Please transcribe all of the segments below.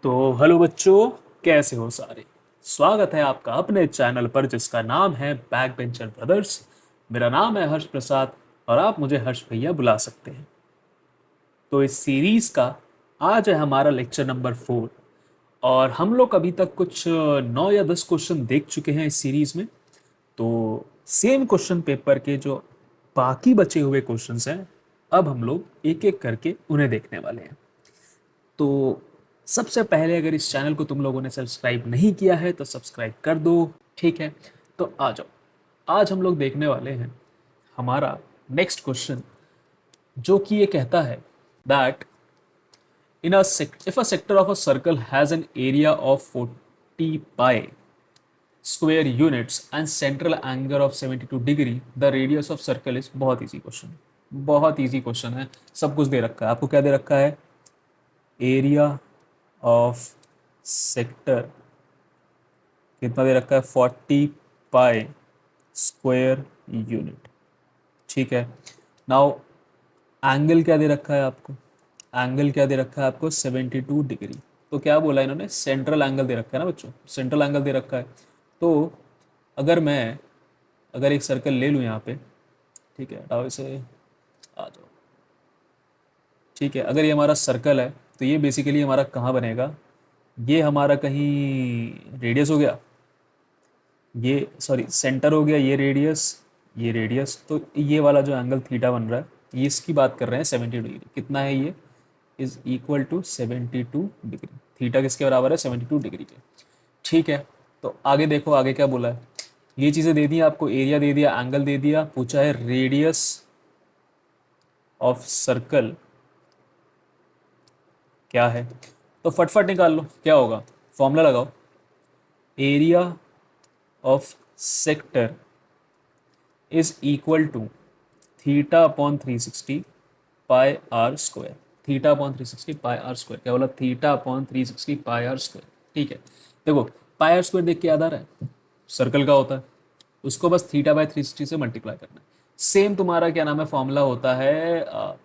तो हेलो बच्चों, कैसे हो सारे। स्वागत है आपका अपने चैनल पर जिसका नाम है बैक बेंचर ब्रदर्स। मेरा नाम है हर्ष प्रसाद और आप मुझे हर्ष भैया बुला सकते हैं। तो इस सीरीज का आज है हमारा लेक्चर नंबर 4 और हम लोग अभी तक कुछ 9 या 10 क्वेश्चन देख चुके हैं इस सीरीज में। तो सेम क्वेश्चन पेपर के जो बाकी बचे हुए क्वेश्चंस हैं, अब हम लोग एक एक करके उन्हें देखने वाले हैं। तो सबसे पहले अगर इस चैनल को तुम लोगों ने सब्सक्राइब नहीं किया है तो सब्सक्राइब कर दो। ठीक है, तो आ जाओ। आज हम लोग देखने वाले हैं हमारा नेक्स्ट क्वेश्चन, जो कि ये कहता है that if a sector of a circle has an area of 40 pi square units and central angle of 72 degree, the radius of circle is. बहुत इजी क्वेश्चन, बहुत इजी क्वेश्चन है। सब कुछ दे रखा है आपको। क्या दे रखा है? एरिया ऑफ सेक्टर कितना दे रखा है? 40 पाई स्क्वायर यूनिट। ठीक है, नाउ एंगल क्या दे रखा है आपको? एंगल क्या दे रखा है आपको? 72 डिग्री। तो क्या बोला इन्होंने? सेंट्रल एंगल दे रखा है ना बच्चों, सेंट्रल एंगल दे रखा है। तो अगर मैं अगर एक सर्कल ले लूँ यहाँ पे, ठीक है, हटाओ इसे, आ जाओ। ठीक है, अगर ये हमारा सर्कल है तो ये बेसिकली हमारा कहाँ बनेगा? ये हमारा कहीं रेडियस हो गया, ये सॉरी सेंटर हो गया, ये रेडियस। तो ये वाला जो एंगल थीटा बन रहा है, ये इसकी बात कर रहे हैं 70 डिग्री। कितना है ये? Is equal to 72 degree. Theta किसके बराबर है? 72 डिग्री के। ठीक है, तो आगे देखो, आगे क्या बोला है। ये चीज़ें दे दी आपको, एरिया दे दिया, एंगल दे दिया, पूछा है रेडियस ऑफ सर्कल क्या है। तो फटफट निकाल लो, क्या होगा? फॉर्मूला लगाओ। Area of sector is equal to theta upon 360 pi r square. Theta upon 360 pi r square. क्या बोला? Theta upon 360 pi r square. ठीक है, देखो पाई आर स्क्वायर देख के याद आ रहा है, सर्कल का होता है, उसको बस थीटा बाय 360 से मल्टीप्लाई करना है। सेम तुम्हारा क्या नाम है, फॉर्मूला होता है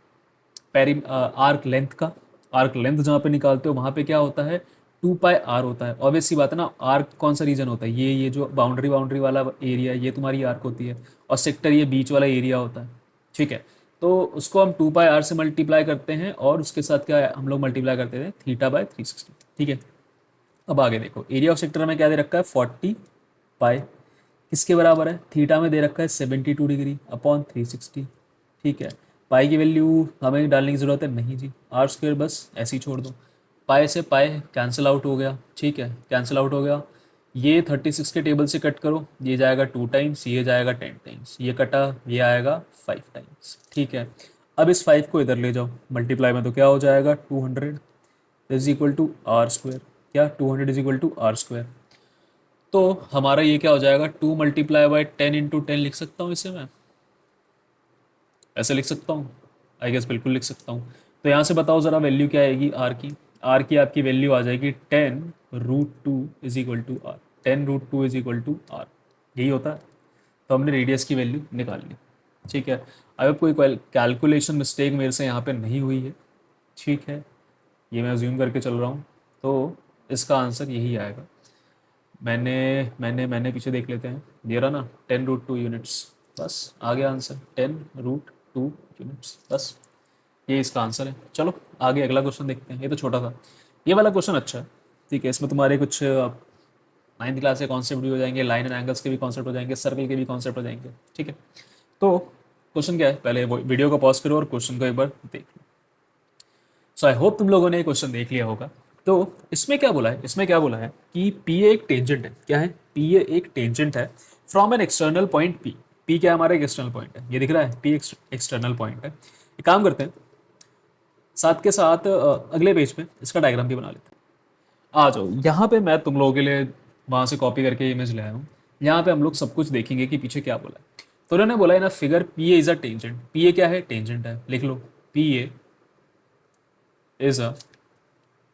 पेरी आर्क लेंथ का। आर्क लेंथ जहाँ पे निकालते हो वहाँ पे क्या होता है? 2 पाई आर होता है। ऑब्वियस सी बात है ना, आर्क कौन सा रीजन होता है? ये जो बाउंड्री बाउंड्री वाला एरिया, ये तुम्हारी आर्क होती है, और सेक्टर ये बीच वाला एरिया होता है। ठीक है, तो उसको हम 2 पाई आर से मल्टीप्लाई करते हैं और उसके साथ क्या हम लोग मल्टीप्लाई करते थे? Theta by 360। ठीक है, अब आगे देखो, एरिया ऑफ सेक्टर में क्या दे रखा है? 40 पाई। किसके बराबर है? थीटा में दे रखा है 72 डिग्री अपॉन 360। ठीक है, पाई की वैल्यू हमें डालने की ज़रूरत है नहीं जी, आर स्क्वायर बस ऐसे ही छोड़ दो। पाई से पाई कैंसिल आउट हो गया। ठीक है, कैंसिल आउट हो गया। ये 36 के टेबल से कट करो, ये जाएगा 2 टाइम्स, ये जाएगा 10 टाइम्स, ये कटा, ये आएगा 5 टाइम्स। ठीक है, अब इस 5 को इधर ले जाओ मल्टीप्लाई में, तो क्या हो जाएगा? 200 is equal to r square. क्या? 200 is equal to r square. तो हमारा ये क्या हो जाएगा? 2 × 10 × 10 लिख सकता हूँ इसे मैं, ऐसे लिख सकता हूँ, आई गेस बिल्कुल लिख सकता हूँ। तो यहाँ से बताओ ज़रा वैल्यू क्या आएगी आर की? आर की आपकी वैल्यू आ जाएगी 10√2 is equal to r. 10√2 is equal to r, यही होता है। तो हमने रेडियस की वैल्यू निकाल ली। ठीक है, अब कोई कैलकुलेशन मिस्टेक मेरे से यहाँ पे नहीं हुई है। ठीक है, ये मैं अज्यूम करके चल रहा हूँ, तो इसका आंसर यही आएगा। मैंने पीछे देख लेते हैं, दे रहा ना 10√2 यूनिट्स, बस आ गया आंसर 10√2 यूनिट्स, बस ये इसका आंसर है। चलो आगे अगला क्वेश्चन देखते हैं। ये तो छोटा था, ये वाला क्वेश्चन अच्छा है। ठीक है, इसमें तुम्हारे कुछ 9th क्लास के कॉन्सेप्ट भी हो जाएंगे, लाइन एंड एंगल्स के भी कॉन्सेप्ट हो जाएंगे, सर्कल के भी कॉन्सेप्ट हो जाएंगे। ठीक है, तो क्वेश्चन क्या है, पहले वो वीडियो को पॉज करो और क्वेश्चन को एक बार देख लो। सो आई होप तुम लोगों ने ये क्वेश्चन देख लिया होगा। तो इसमें क्या बोला है? इसमें क्या बोला है कि पी ए एक टेंजेंट है। क्या है? पी ए एक टेंजेंट है from an external point P. P क्या है? हमारा एक एक्सटर्नल पॉइंट है, ये दिख रहा है, पी एक्सटर्नल पॉइंट है। एक काम करते हैं, साथ के साथ अगले पेज पे इसका डायग्राम भी बना लेते हैं। आ जाओ यहाँ पे, मैं तुम लोगों के लिए वहाँ से कॉपी करके इमेज ले आया हूँ। यहाँ पे हम लोग सब कुछ देखेंगे कि पीछे क्या बोला है। तो उन्होंने बोला है ना, figure P A is a tangent. P A क्या है? टेंजेंट है। लिख लो, P A is a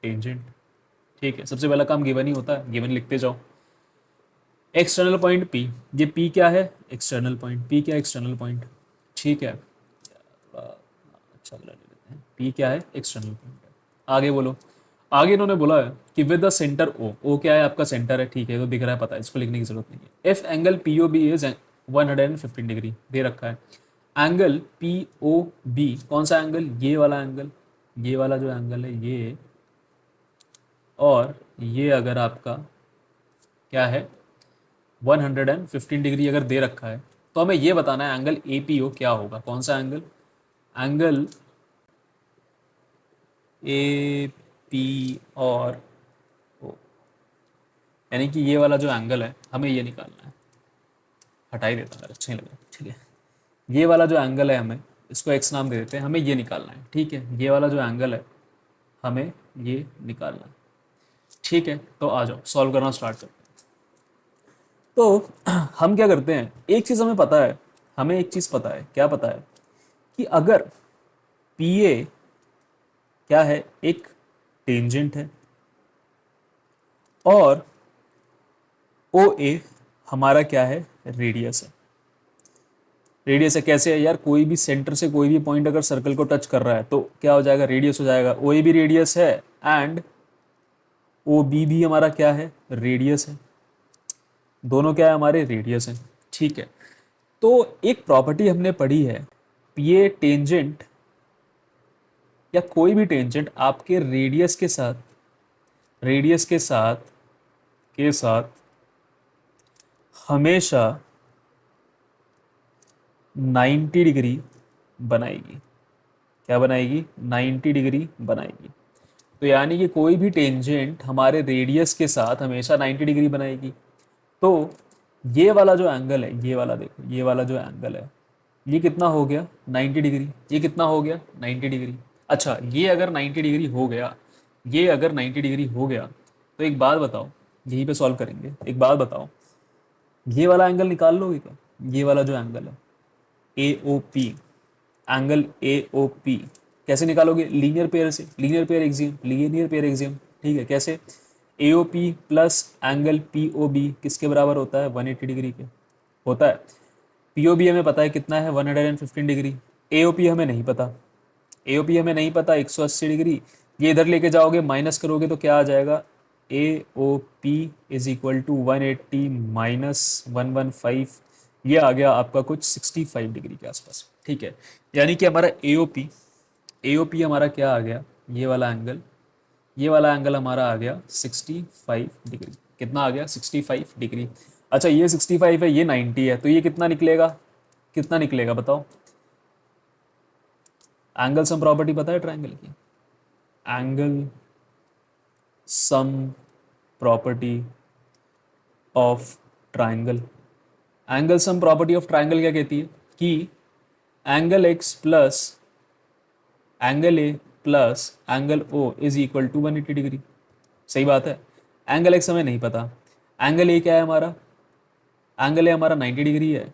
tangent. ठीक है, सबसे पहला काम गिवन ही होता है, गिवन लिखते जाओ। एक्सटर्नल पॉइंट पी, ये पी क्या है? External point. पी क्या है? External point. ठीक है, अच्छा वाला ले लेते हैं। पी क्या है? एक्सटर्नल पॉइंट है। आगे बोलो, आगे इन्होंने बोला है कि विद द सेंटर ओ, ओ क्या है आपका सेंटर है, ठीक है तो दिख रहा है, पता है, इसको लिखने की जरूरत नहीं है। If angle P O B is 115 degree दे रखा है, एंगल पी ओ बी कौन सा एंगल, ये वाला एंगल, ये वाला जो एंगल है ये, और ये अगर आपका क्या है 115 डिग्री अगर दे रखा है, तो हमें ये बताना है एंगल ए पी ओ क्या होगा, कौन सा एंगल, एंगल ए पी और ओ, यानी कि ये वाला जो एंगल है हमें ये निकालना है, हटा ही देता है, अच्छा नहीं लग रहा, ठीक है। ये वाला जो एंगल है हमें, इसको एक्स नाम दे देते हैं, हमें ये निकालना है, ठीक है, ये वाला जो एंगल है हमें ये निकालना है, ठीक है। तो आ जाओ सॉल्व करना स्टार्ट करते हैं। तो हम क्या करते हैं, एक चीज़ हमें पता है, हमें एक चीज़ पता है, क्या पता है, कि अगर पी ए क्या है, एक टेंजेंट है, और ओ ए हमारा क्या है, रेडियस है। रेडियस है कैसे है यार, कोई भी सेंटर से कोई भी पॉइंट अगर सर्कल को टच कर रहा है तो क्या हो जाएगा, रेडियस हो जाएगा। ओ ए भी रेडियस है एंड ओ बी भी हमारा क्या है, रेडियस है, दोनों क्या है हमारे, रेडियस है, ठीक है। तो एक प्रॉपर्टी हमने पढ़ी है, पी ए टेंजेंट या कोई भी टेंजेंट आपके रेडियस के साथ, रेडियस के साथ हमेशा 90 डिग्री बनाएगी, क्या बनाएगी, 90 डिग्री बनाएगी। तो यानी कि कोई भी टेंजेंट हमारे रेडियस के साथ हमेशा 90 डिग्री बनाएगी। तो ये वाला जो एंगल है, ये वाला देखो, ये वाला जो एंगल है ये कितना हो गया, 90 डिग्री, ये कितना हो गया, 90 डिग्री। अच्छा ये अगर 90 डिग्री हो गया, ये अगर 90 डिग्री हो गया, तो एक बात बताओ, यहीं पे सॉल्व करेंगे, एक बात बताओ, ये वाला एंगल निकाल लोगे क्या, ये वाला जो एंगल है A O P, angle A O P कैसे निकालोगे, लीनियर पेयर से, linear pair axiom, linear pair axiom, ठीक है। कैसे, A O P plus angle P O B किसके बराबर होता है, 180 डिग्री के होता है। पी ओ बी हमें पता है कितना है, 115 डिग्री। ए ओ पी हमें नहीं पता, ए ओ पी हमें नहीं पता, 180 डिग्री। ये इधर लेके जाओगे माइनस करोगे तो क्या आ जाएगा, A O P is equal to 180 minus 115, ये आ गया आपका कुछ 65 डिग्री के आसपास, ठीक है। यानी कि हमारा ए ओ पी हमारा क्या आ गया, ये वाला एंगल, ये वाला एंगल हमारा आ गया 65 डिग्री, कितना आ गया, 65 डिग्री। अच्छा ये 65 है, ये 90 है, तो ये कितना निकलेगा, कितना निकलेगा बताओ, एंगल सम प्रॉपर्टी पता है ट्राइंगल की, angle sum property of triangle, angle sum property of triangle क्या कहती है कि angle X plus angle A plus angle O is equal to 180 degree, सही बात है। एंगल एक्स हमें नहीं पता, एंगल ए क्या है हमारा, एंगल ए हमारा 90 डिग्री है,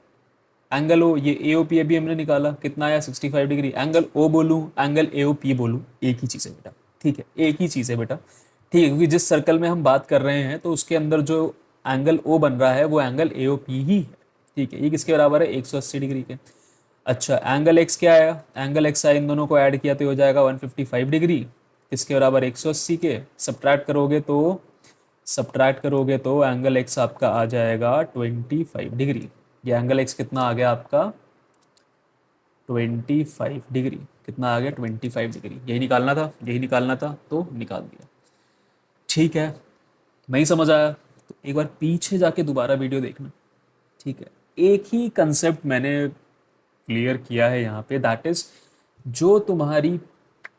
एंगल ओ ये ए ओ पी अभी हमने निकाला कितना आया 65 डिग्री, एंगल ओ बोलूँ एंगल ए ओ पी बोलूँ एक ही चीज़ है बेटा, ठीक है, एक ही चीज़ है बेटा, ठीक है, क्योंकि जिस सर्कल में हम बात कर रहे हैं तो उसके अंदर जो एंगल ओ बन रहा है वो एंगल ए ओ पी ही है, ठीक है। ये किसके बराबर है, 180 डिग्री के। अच्छा एंगल एक्स क्या आया, एंगल एक्स आया, इन दोनों को ऐड किया तो हो जाएगा 155 डिग्री, किसके बराबर 180 के, सब्ट्रैक्ट करोगे तो एंगल एक्स आपका आ जाएगा 25 डिग्री। ये एंगल एक्स कितना आ गया आपका 25 डिग्री, कितना आ गया 25 डिग्री, यही निकालना था, यही निकालना था तो निकाल दिया, ठीक है। नहीं समझ आया तो एक बार पीछे जाके दोबारा वीडियो देखना, ठीक है। एक ही कंसेप्ट मैंने क्लियर किया है यहाँ पे, दैट इज जो तुम्हारी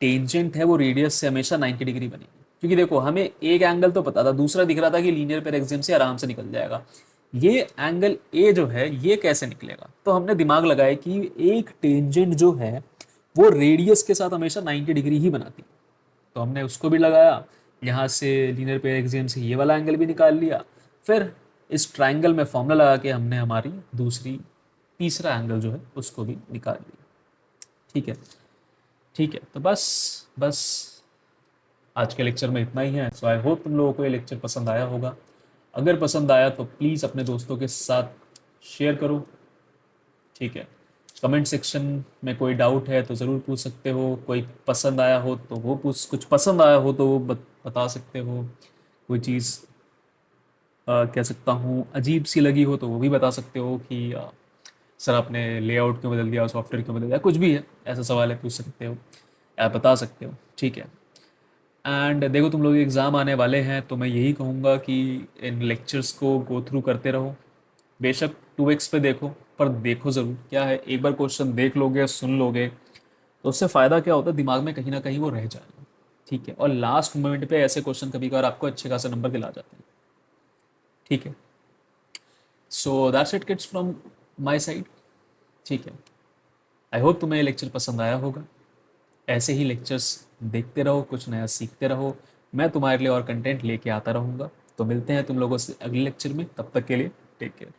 टेंजेंट है वो रेडियस से हमेशा 90 डिग्री बनेगी, क्योंकि देखो हमें एक एंगल तो पता था, दूसरा दिख रहा था कि लीनियर पेर एक्सियम से आराम से निकल जाएगा, ये एंगल ए जो है ये कैसे निकलेगा, तो हमने दिमाग लगाया कि एक टेंजेंट जो है वो रेडियस के साथ हमेशा 90 डिग्री ही बनाती है, तो हमने उसको भी लगाया, यहाँ से लीनियर पेर एक्सियम से ये वाला एंगल भी निकाल लिया, फिर इस ट्राइंगल में फॉर्मूला लगा के हमने हमारी दूसरी तीसरा एंगल जो है उसको भी निकाल लिया, ठीक है। ठीक है तो बस बस आज के लेक्चर में इतना ही है। सो आई होप तुम लोगों को ये लेक्चर पसंद आया होगा, अगर पसंद आया तो प्लीज़ अपने दोस्तों के साथ शेयर करो, ठीक है। कमेंट सेक्शन में कोई डाउट है तो ज़रूर पूछ सकते हो, कोई पसंद आया हो तो वो पूछ, कुछ पसंद आया हो तो वो बता सकते हो। कोई चीज़ कह सकता हूँ अजीब सी लगी हो तो वो भी बता सकते हो कि सर आपने लेआउट क्यों बदल दिया, सॉफ्टवेयर क्यों बदल दिया, कुछ भी है ऐसा सवाल है पूछ सकते हो या बता सकते हो। ठीक है। एंड देखो तुम लोग एग्ज़ाम आने वाले हैं तो मैं यही कहूँगा कि इन लेक्चर्स को गो थ्रू करते रहो। बेशक 2x पे देखो, पर देखो ज़रूर। क्या है, एक बार क्वेश्चन देख लोगे सुन लोगे तो उससे फ़ायदा क्या होता है, दिमाग में कहीं ना कहीं वो रह जाएगा। ठीक है। और लास्ट मोमेंट पे ऐसे क्वेश्चन कभी कभार आपको अच्छे खासे नंबर दिला जाते हैं। ठीक है। So that's it kids from my side. ठीक है। आई होप तुम्हें ये लेक्चर पसंद आया होगा। ऐसे ही लेक्चर्स देखते रहो, कुछ नया सीखते रहो। मैं तुम्हारे लिए और कंटेंट लेके आता रहूँगा। तो मिलते हैं तुम लोगों से अगले लेक्चर में, तब तक के लिए टेक केयर।